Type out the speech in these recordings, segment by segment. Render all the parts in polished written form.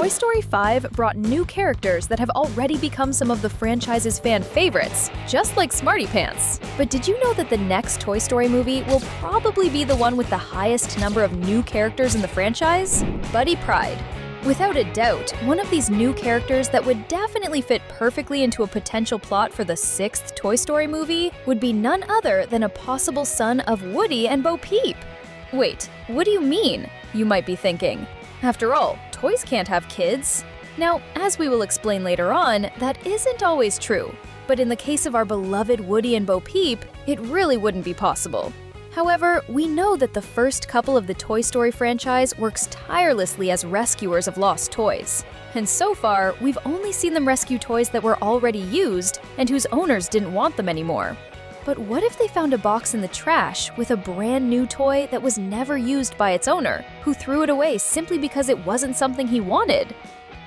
Toy Story 5 brought new characters that have already become some of the franchise's fan favorites, just like Smarty Pants. But did you know that the next Toy Story movie will probably be the one with the highest number of new characters in the franchise? Buddy Pride. Without a doubt, one of these new characters that would definitely fit perfectly into a potential plot for the 6th Toy Story movie would be none other than a possible son of Woody and Bo Peep. Wait, what do you mean? You might be thinking. After all, toys can't have kids. Now, as we will explain later on, that isn't always true. But in the case of our beloved Woody and Bo Peep, it really wouldn't be possible. However, we know that the first couple of the Toy Story franchise works tirelessly as rescuers of lost toys. And so far, we've only seen them rescue toys that were already used and whose owners didn't want them anymore. But what if they found a box in the trash with a brand new toy that was never used by its owner, who threw it away simply because it wasn't something he wanted?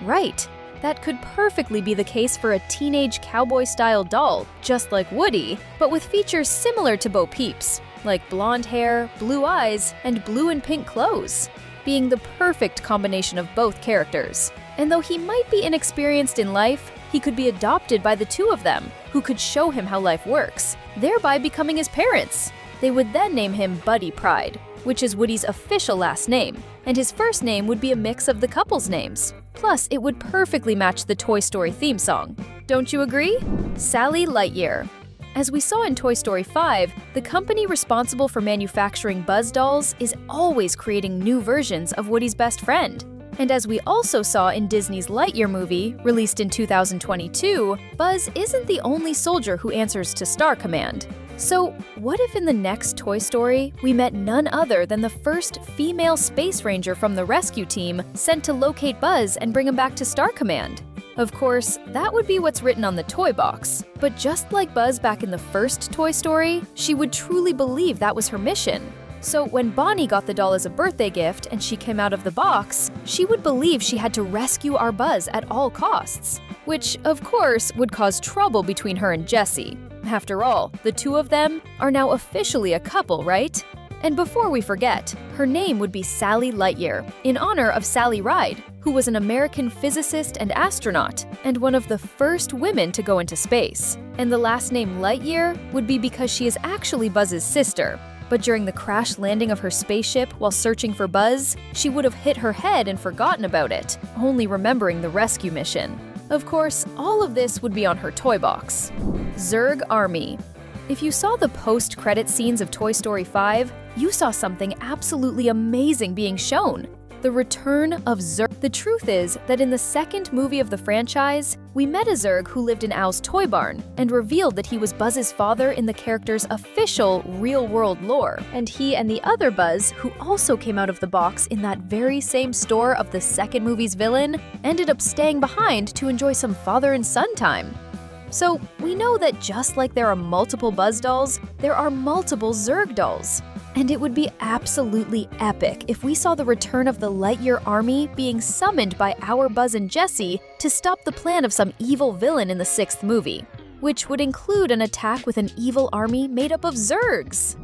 Right, that could perfectly be the case for a teenage cowboy-style doll, just like Woody, but with features similar to Bo Peep's, like blonde hair, blue eyes, and blue and pink clothes, being the perfect combination of both characters. And though he might be inexperienced in life, he could be adopted by the two of them, who could show him how life works, thereby becoming his parents. They would then name him Buddy Pride, which is Woody's official last name, and his first name would be a mix of the couple's names. Plus, it would perfectly match the Toy Story theme song. Don't you agree? Sally Lightyear. As we saw in Toy Story 5, the company responsible for manufacturing Buzz dolls is always creating new versions of Woody's best friend. And as we also saw in Disney's Lightyear movie, released in 2022, Buzz isn't the only soldier who answers to Star Command. So, what if in the next Toy Story, we met none other than the first female Space Ranger from the rescue team sent to locate Buzz and bring him back to Star Command? Of course, that would be what's written on the toy box. But just like Buzz back in the first Toy Story, she would truly believe that was her mission. So when Bonnie got the doll as a birthday gift and she came out of the box, she would believe she had to rescue our Buzz at all costs. Which, of course, would cause trouble between her and Jessie. After all, the two of them are now officially a couple, right? And before we forget, her name would be Sally Lightyear, in honor of Sally Ride, who was an American physicist and astronaut, and one of the first women to go into space. And the last name Lightyear would be because she is actually Buzz's sister. But during the crash landing of her spaceship while searching for Buzz, she would have hit her head and forgotten about it, only remembering the rescue mission. Of course, all of this would be on her toy box. Zurg Army. If you saw the post-credit scenes of Toy Story 5, you saw something absolutely amazing being shown. The return of Zurg. The truth is that in the second movie of the franchise, we met a Zurg who lived in Al's toy barn and revealed that he was Buzz's father in the character's official real-world lore. And he and the other Buzz, who also came out of the box in that very same store of the second movie's villain, ended up staying behind to enjoy some father and son time. So, we know that just like there are multiple Buzz dolls, there are multiple Zurg dolls. And it would be absolutely epic if we saw the return of the Lightyear army being summoned by our Buzz and Jessie to stop the plan of some evil villain in the 6th movie, which would include an attack with an evil army made up of Zurgs.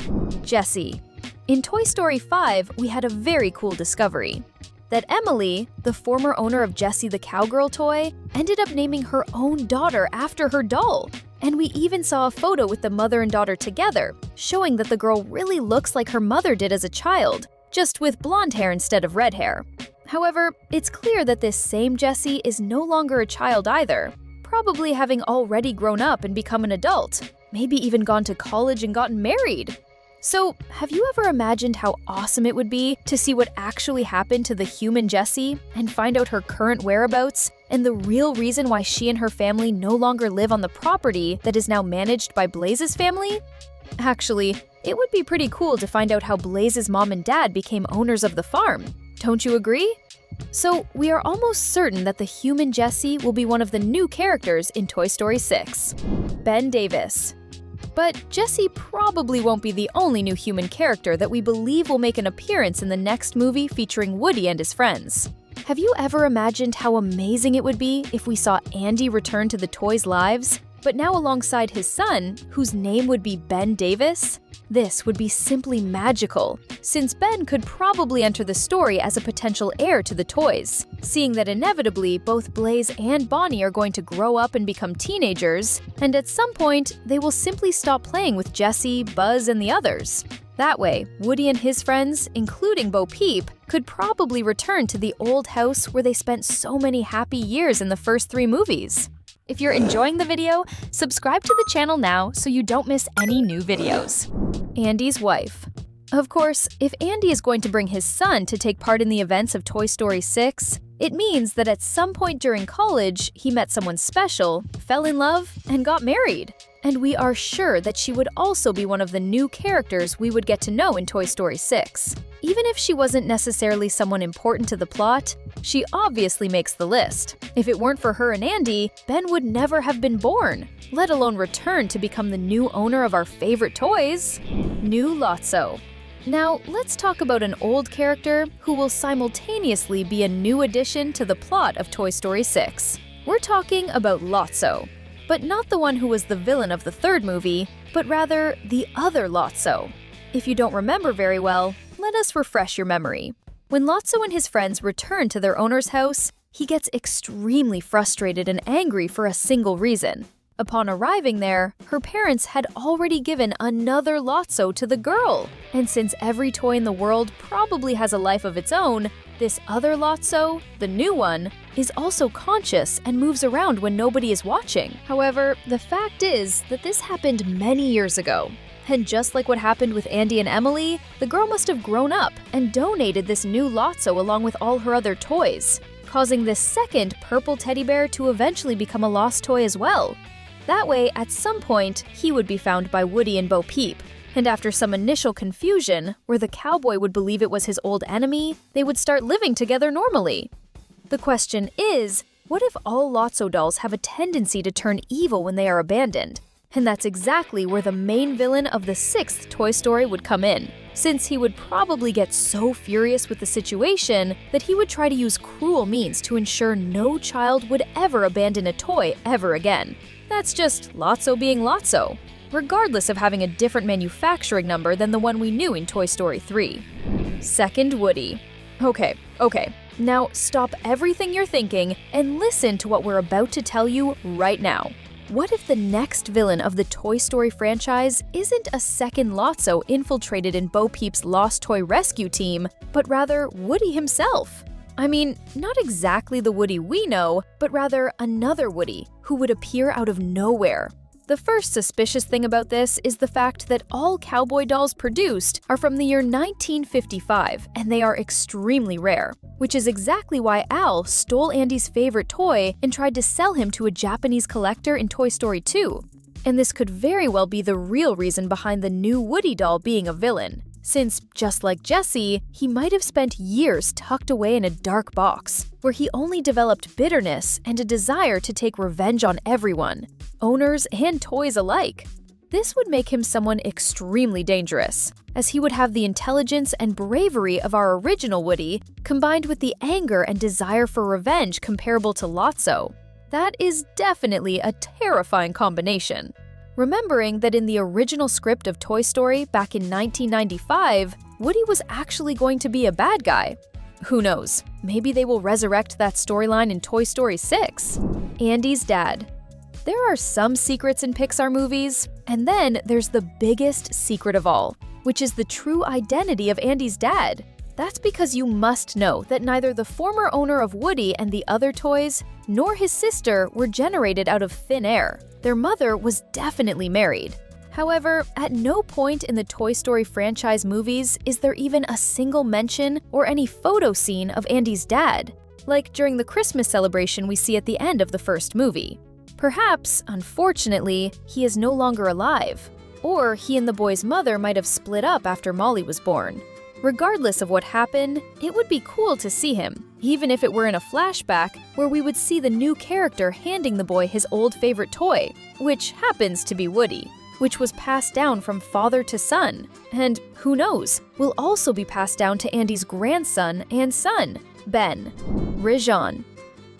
Jessie. In Toy Story 5, we had a very cool discovery. That Emily, the former owner of Jessie the Cowgirl toy, ended up naming her own daughter after her doll. And we even saw a photo with the mother and daughter together, showing that the girl really looks like her mother did as a child, just with blonde hair instead of red hair. However, it's clear that this same Jessie is no longer a child either, probably having already grown up and become an adult, maybe even gone to college and gotten married. So, have you ever imagined how awesome it would be to see what actually happened to the human Jessie and find out her current whereabouts and the real reason why she and her family no longer live on the property that is now managed by Blaze's family? Actually, it would be pretty cool to find out how Blaze's mom and dad became owners of the farm. Don't you agree? So, we are almost certain that the human Jessie will be one of the new characters in Toy Story 6. Ben Davis. But Jessie probably won't be the only new human character that we believe will make an appearance in the next movie featuring Woody and his friends. Have you ever imagined how amazing it would be if we saw Andy return to the toys' lives? but now alongside his son, whose name would be Ben Davis. This would be simply magical, since Ben could probably enter the story as a potential heir to the toys, seeing that inevitably both Blaze and Bonnie are going to grow up and become teenagers, and at some point, they will simply stop playing with Jessie, Buzz, and the others. That way, Woody and his friends, including Bo Peep, could probably return to the old house where they spent so many happy years in the first 3 movies. If you're enjoying the video, subscribe to the channel now so you don't miss any new videos. Andy's wife. Of course, if Andy is going to bring his son to take part in the events of Toy Story 6, it means that at some point during college, he met someone special, fell in love, and got married. And we are sure that she would also be one of the new characters we would get to know in Toy Story 6. Even if she wasn't necessarily someone important to the plot, she obviously makes the list. If it weren't for her and Andy, Ben would never have been born, let alone return to become the new owner of our favorite toys. New Lotso. Now, let's talk about an old character who will simultaneously be a new addition to the plot of Toy Story 6. We're talking about Lotso. But not the one who was the villain of the 3rd movie, but rather the other Lotso. If you don't remember very well, let us refresh your memory. When Lotso and his friends return to their owner's house, he gets extremely frustrated and angry for a single reason. Upon arriving there, her parents had already given another Lotso to the girl. And since every toy in the world probably has a life of its own, this other Lotso, the new one, is also conscious and moves around when nobody is watching. However, the fact is that this happened many years ago. And just like what happened with Andy and Emily, the girl must have grown up and donated this new Lotso along with all her other toys, causing this second purple teddy bear to eventually become a lost toy as well. That way, at some point, he would be found by Woody and Bo Peep, and after some initial confusion, where the cowboy would believe it was his old enemy, they would start living together normally. The question is, what if all Lotso dolls have a tendency to turn evil when they are abandoned? And that's exactly where the main villain of the 6th Toy Story would come in, since he would probably get so furious with the situation that he would try to use cruel means to ensure no child would ever abandon a toy ever again. That's just Lotso being Lotso, regardless of having a different manufacturing number than the one we knew in Toy Story 3. Second Woody. Okay. Now stop everything you're thinking and listen to what we're about to tell you right now. What if the next villain of the Toy Story franchise isn't a second Lotso infiltrated in Bo Peep's Lost Toy Rescue Team, but rather Woody himself? I mean, not exactly the Woody we know, but rather another Woody who would appear out of nowhere. The first suspicious thing about this is the fact that all cowboy dolls produced are from the year 1955, and they are extremely rare, which is exactly why Al stole Andy's favorite toy and tried to sell him to a Japanese collector in Toy Story 2. And this could very well be the real reason behind the new Woody doll being a villain, since, just like Jessie, he might have spent years tucked away in a dark box, where he only developed bitterness and a desire to take revenge on everyone, owners and toys alike. This would make him someone extremely dangerous, as he would have the intelligence and bravery of our original Woody, combined with the anger and desire for revenge comparable to Lotso. That is definitely a terrifying combination. Remembering that in the original script of Toy Story back in 1995, Woody was actually going to be a bad guy. Who knows, maybe they will resurrect that storyline in Toy Story 6. Andy's dad. There are some secrets in Pixar movies, and then there's the biggest secret of all, which is the true identity of Andy's dad. That's because you must know that neither the former owner of Woody and the other toys, nor his sister were generated out of thin air. Their mother was definitely married. However, at no point in the Toy Story franchise movies is there even a single mention or any photo scene of Andy's dad, like during the Christmas celebration we see at the end of the first movie. Perhaps, unfortunately, he is no longer alive, or he and the boy's mother might have split up after Molly was born. Regardless of what happened, it would be cool to see him, even if it were in a flashback where we would see the new character handing the boy his old favorite toy, which happens to be Woody, which was passed down from father to son, and who knows, will also be passed down to Andy's grandson and son, Ben. Rajan.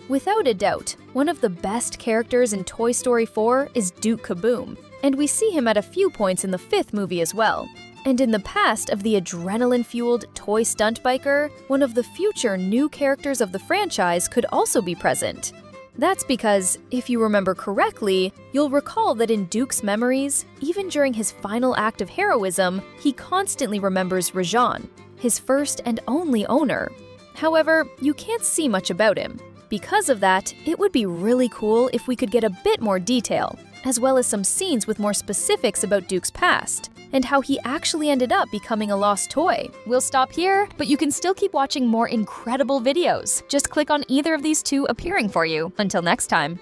Without a doubt, one of the best characters in Toy Story 4 is Duke Kaboom, and we see him at a few points in the 5th movie as well. And in the past of the adrenaline-fueled toy stunt biker, one of the future new characters of the franchise could also be present. That's because, if you remember correctly, you'll recall that in Duke's memories, even during his final act of heroism, he constantly remembers Rajan, his first and only owner. However, you can't see much about him. Because of that, it would be really cool if we could get a bit more detail, as well as some scenes with more specifics about Duke's past, and how he actually ended up becoming a lost toy. We'll stop here, but you can still keep watching more incredible videos. Just click on either of these two appearing for you. Until next time.